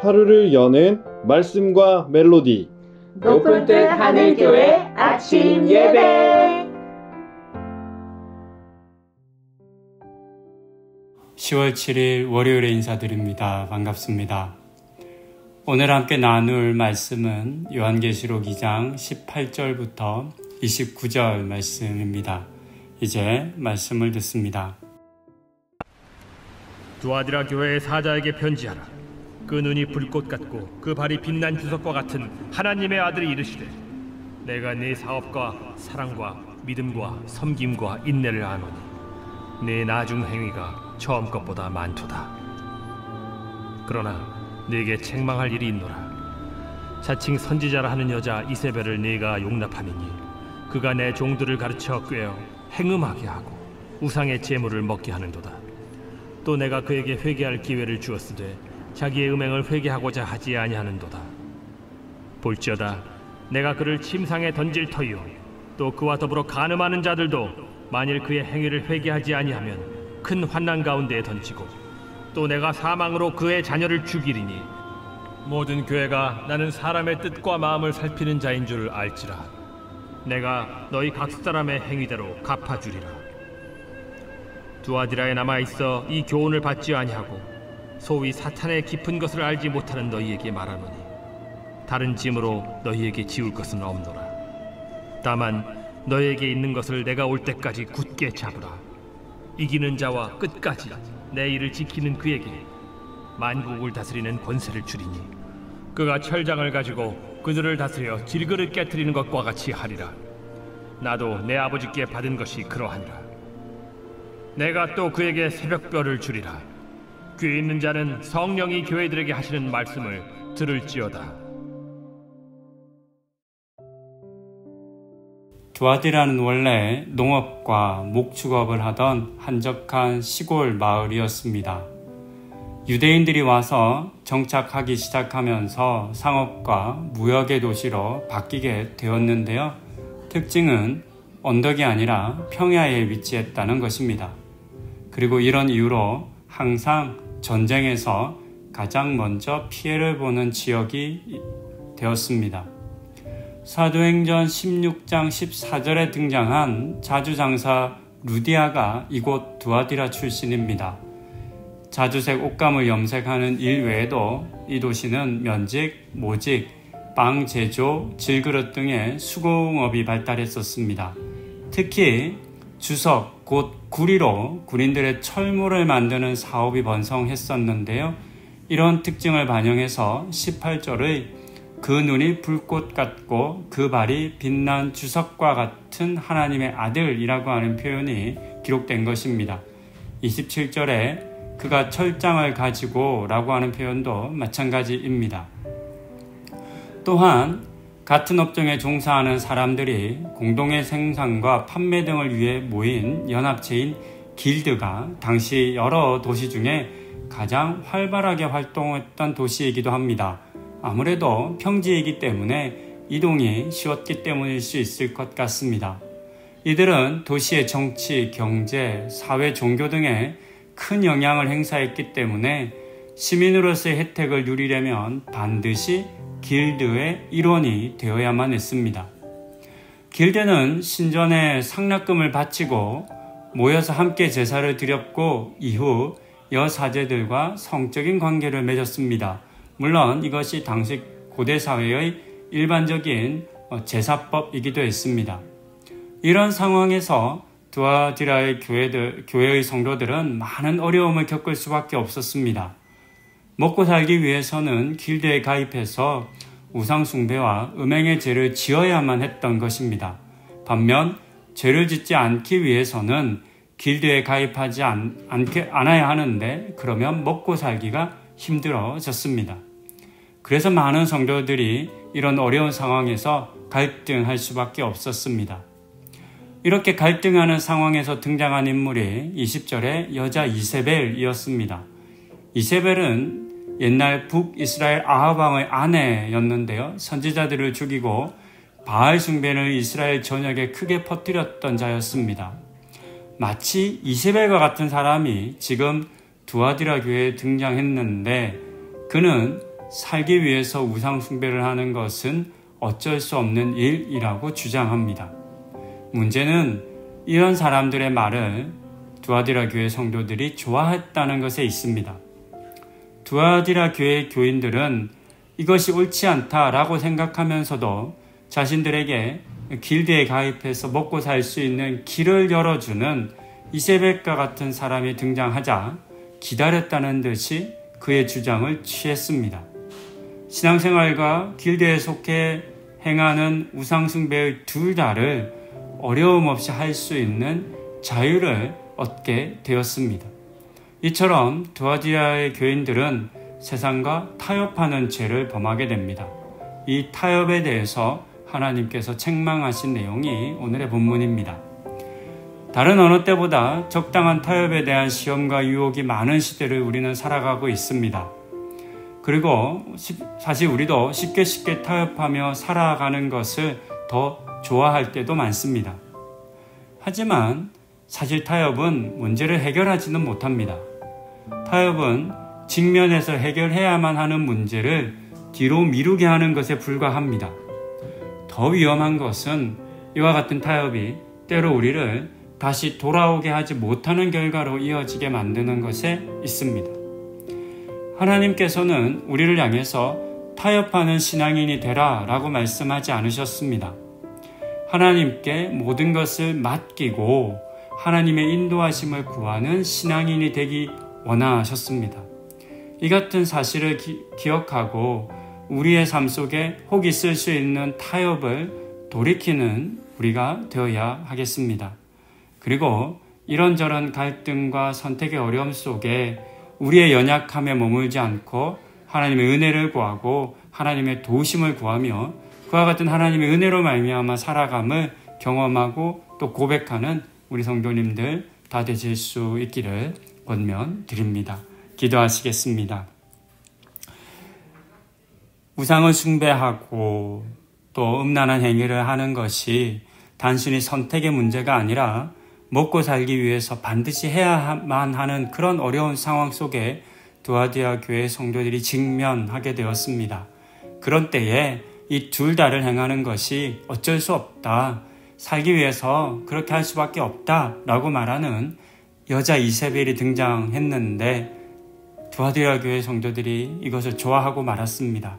하루를 여는 말씀과 멜로디 높은 뜻 하늘교회 아침 예배 10월 7일 월요일에 인사드립니다. 반갑습니다. 오늘 함께 나눌 말씀은 요한계시록 2장 18절부터 29절 말씀입니다. 이제 말씀을 듣습니다. 두아디라 교회의 사자에게 편지하라. 그 눈이 불꽃 같고 그 발이 빛난 주석과 같은 하나님의 아들이 이르시되, 내가 네 사업과 사랑과 믿음과 섬김과 인내를 아노니 네 나중 행위가 처음 것보다 많도다. 그러나 네게 책망할 일이 있노라. 자칭 선지자라 하는 여자 이세벨을 네가 용납하느니 그가 내 종들을 가르쳐 꾀어 행음하게 하고 우상의 제물을 먹게 하는도다. 또 내가 그에게 회개할 기회를 주었으되 자기의 음행을 회개하고자 하지 아니하는도다. 볼지어다, 내가 그를 침상에 던질 터이요 또 그와 더불어 간음하는 자들도 만일 그의 행위를 회개하지 아니하면 큰 환난 가운데에 던지고, 또 내가 사망으로 그의 자녀를 죽이리니 모든 교회가 나는 사람의 뜻과 마음을 살피는 자인 줄 알지라. 내가 너희 각 사람의 행위대로 갚아주리라. 두아디라에 남아있어 이 교훈을 받지 아니하고 소위 사탄의 깊은 것을 알지 못하는 너희에게 말하노니 다른 짐으로 너희에게 지울 것은 없노라. 다만 너희에게 있는 것을 내가 올 때까지 굳게 잡으라. 이기는 자와 끝까지 내 일을 지키는 그에게 만국을 다스리는 권세를 주리니 그가 철장을 가지고 그들을 다스려 질그릇 깨트리는 것과 같이 하리라. 나도 내 아버지께 받은 것이 그러하니라. 내가 또 그에게 새벽별을 주리라. 귀 있는 자는 성령이 교회들에게 하시는 말씀을 들을지어다. 두아디라는 원래 농업과 목축업을 하던 한적한 시골 마을이었습니다. 유대인들이 와서 정착하기 시작하면서 상업과 무역의 도시로 바뀌게 되었는데요. 특징은 언덕이 아니라 평야에 위치했다는 것입니다. 그리고 이런 이유로 항상 전쟁에서 가장 먼저 피해를 보는 지역이 되었습니다. 사도행전 16장 14절에 등장한 자주장사 루디아가 이곳 두아디라 출신입니다. 자주색 옷감을 염색하는 일 외에도 이 도시는 면직, 모직, 빵 제조, 질그릇 등의 수공업이 발달했었습니다. 특히 주석, 곧 구리로 군인들의 철물을 만드는 사업이 번성했었는데요. 이런 특징을 반영해서 18절의 그 눈이 불꽃 같고 그 발이 빛난 주석과 같은 하나님의 아들이라고 하는 표현이 기록된 것입니다. 27절에 그가 철장을 가지고 라고 하는 표현도 마찬가지입니다. 또한 같은 업종에 종사하는 사람들이 공동의 생산과 판매 등을 위해 모인 연합체인 길드가 당시 여러 도시 중에 가장 활발하게 활동했던 도시이기도 합니다. 아무래도 평지이기 때문에 이동이 쉬웠기 때문일 수 있을 것 같습니다. 이들은 도시의 정치, 경제, 사회, 종교 등에 큰 영향을 행사했기 때문에 시민으로서의 혜택을 누리려면 반드시 길드의 일원이 되어야만 했습니다. 길드는 신전에 상납금을 바치고 모여서 함께 제사를 드렸고 이후 여사제들과 성적인 관계를 맺었습니다. 물론 이것이 당시 고대 사회의 일반적인 제사법이기도 했습니다. 이런 상황에서 두아디라의 교회의 성도들은 많은 어려움을 겪을 수밖에 없었습니다. 먹고 살기 위해서는 길드에 가입해서 우상 숭배와 음행의 죄를 지어야만 했던 것입니다. 반면 죄를 짓지 않기 위해서는 길드에 가입하지 않아야 하는데 그러면 먹고 살기가 힘들어졌습니다. 그래서 많은 성도들이 이런 어려운 상황에서 갈등할 수밖에 없었습니다. 이렇게 갈등하는 상황에서 등장한 인물이 20절의 여자 이세벨이었습니다. 이세벨은 옛날 북이스라엘 아합 왕의 아내였는데요. 선지자들을 죽이고 바알 숭배를 이스라엘 전역에 크게 퍼뜨렸던 자였습니다. 마치 이세벨과 같은 사람이 지금 두아디라 교회에 등장했는데 그는 살기 위해서 우상 숭배를 하는 것은 어쩔 수 없는 일이라고 주장합니다. 문제는 이런 사람들의 말을 두아디라 교회 성도들이 좋아했다는 것에 있습니다. 두아디라 교회 교인들은 이것이 옳지 않다라고 생각하면서도 자신들에게 길드에 가입해서 먹고 살 수 있는 길을 열어주는 이세벨과 같은 사람이 등장하자 기다렸다는 듯이 그의 주장을 취했습니다. 신앙생활과 길드에 속해 행하는 우상숭배의 둘 다를 어려움 없이 할 수 있는 자유를 얻게 되었습니다. 이처럼 두아디라의 교인들은 세상과 타협하는 죄를 범하게 됩니다. 이 타협에 대해서 하나님께서 책망하신 내용이 오늘의 본문입니다. 다른 어느 때보다 적당한 타협에 대한 시험과 유혹이 많은 시대를 우리는 살아가고 있습니다. 그리고 사실 우리도 쉽게 타협하며 살아가는 것을 더 좋아할 때도 많습니다. 하지만 사실 타협은 문제를 해결하지는 못합니다. 타협은 직면해서 해결해야만 하는 문제를 뒤로 미루게 하는 것에 불과합니다. 더 위험한 것은 이와 같은 타협이 때로 우리를 다시 돌아오게 하지 못하는 결과로 이어지게 만드는 것에 있습니다. 하나님께서는 우리를 향해서 타협하는 신앙인이 되라 라고 말씀하지 않으셨습니다. 하나님께 모든 것을 맡기고 하나님의 인도하심을 구하는 신앙인이 되기 원하셨습니다. 이 같은 사실을 기억하고 우리의 삶 속에 혹 있을 수 있는 타협을 돌이키는 우리가 되어야 하겠습니다. 그리고 이런저런 갈등과 선택의 어려움 속에 우리의 연약함에 머물지 않고 하나님의 은혜를 구하고 하나님의 도우심을 구하며 그와 같은 하나님의 은혜로 말미암아 살아감을 경험하고 또 고백하는 우리 성도님들 다 되실 수 있기를 권면드립니다. 기도하시겠습니다. 우상을 숭배하고 또 음란한 행위를 하는 것이 단순히 선택의 문제가 아니라 먹고 살기 위해서 반드시 해야만 하는 그런 어려운 상황 속에 두아디라 교회 성도들이 직면하게 되었습니다. 그런 때에 이 둘 다를 행하는 것이 어쩔 수 없다. 살기 위해서 그렇게 할 수밖에 없다라고 말하는 여자 이세벨이 등장했는데 두아디라 교회 성도들이 이것을 좋아하고 말았습니다.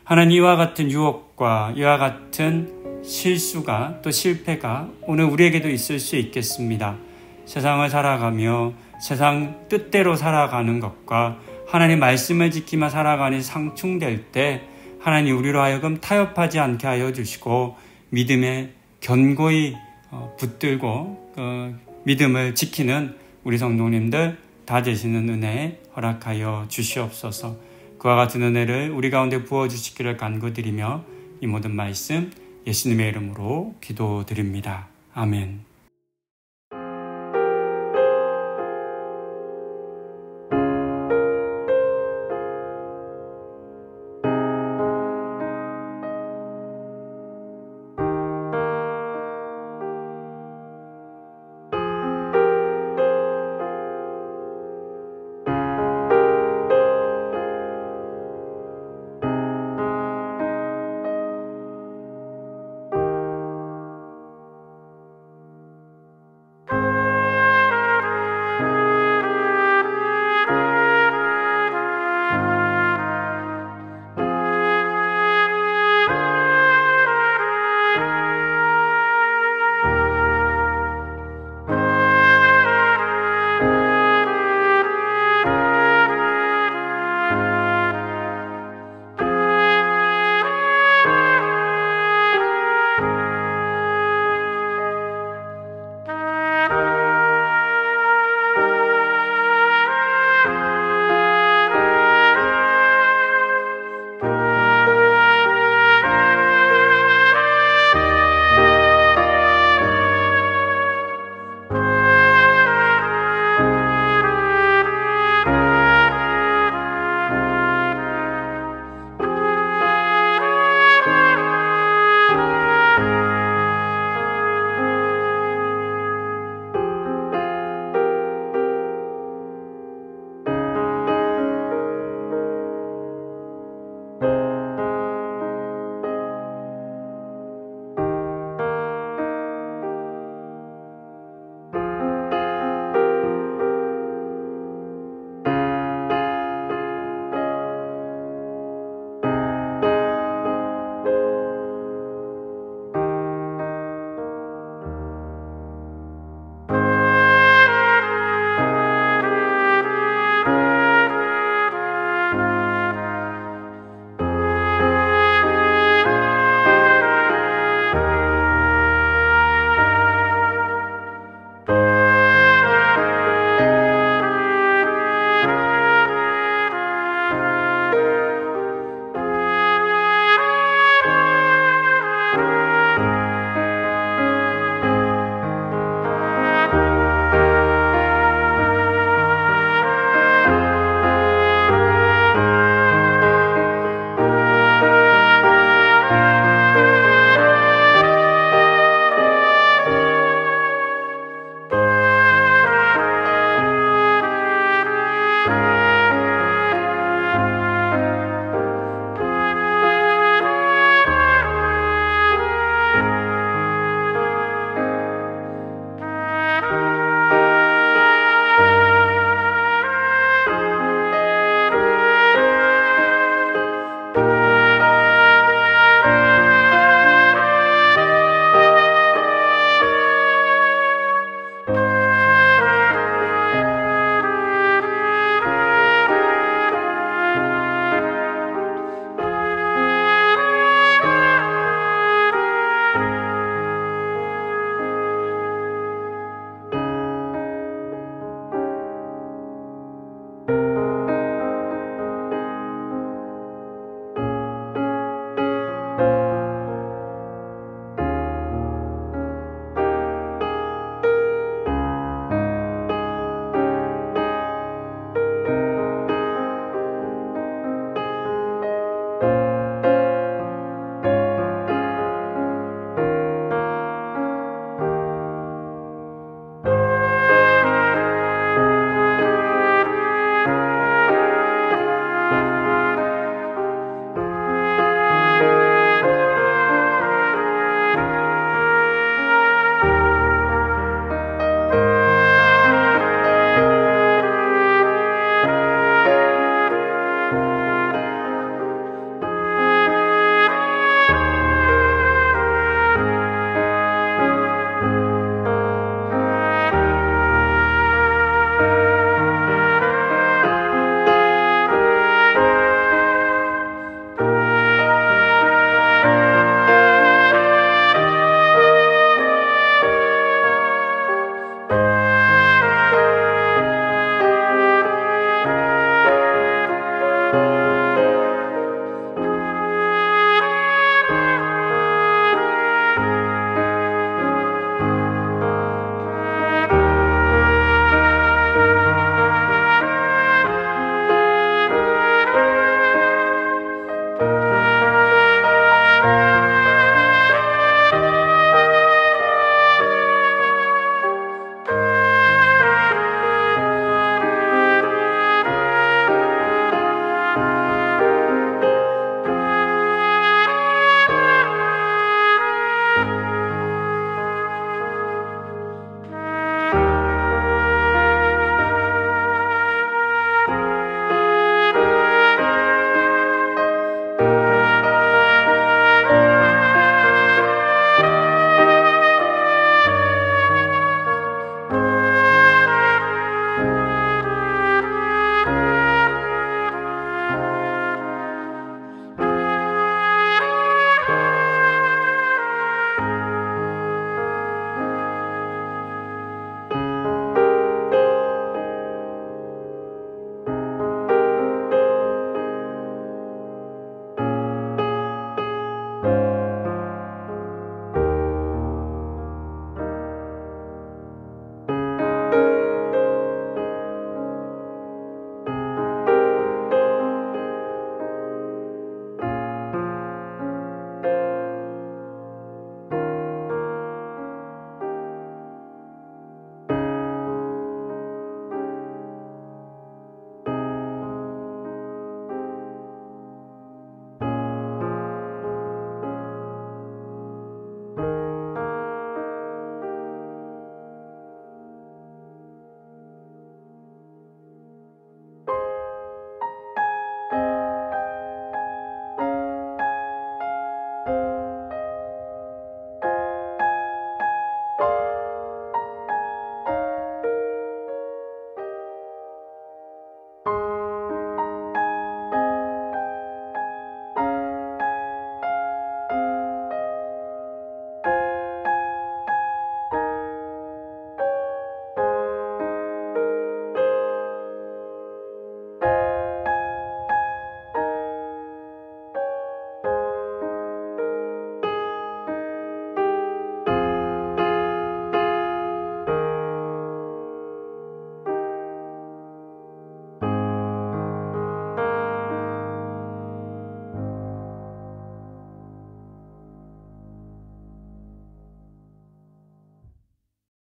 하나님, 이와 같은 유혹과 이와 같은 실수가 또 실패가 오늘 우리에게도 있을 수 있겠습니다. 세상을 살아가며 세상 뜻대로 살아가는 것과 하나님 말씀을 지키며 살아가는 상충될 때 하나님 우리로 하여금 타협하지 않게 하여 주시고 믿음에 견고히 붙들고 믿음을 지키는 우리 성도님들 다 되시는 은혜 허락하여 주시옵소서. 그와 같은 은혜를 우리 가운데 부어주시기를 간구드리며 이 모든 말씀 예수님의 이름으로 기도드립니다. 아멘.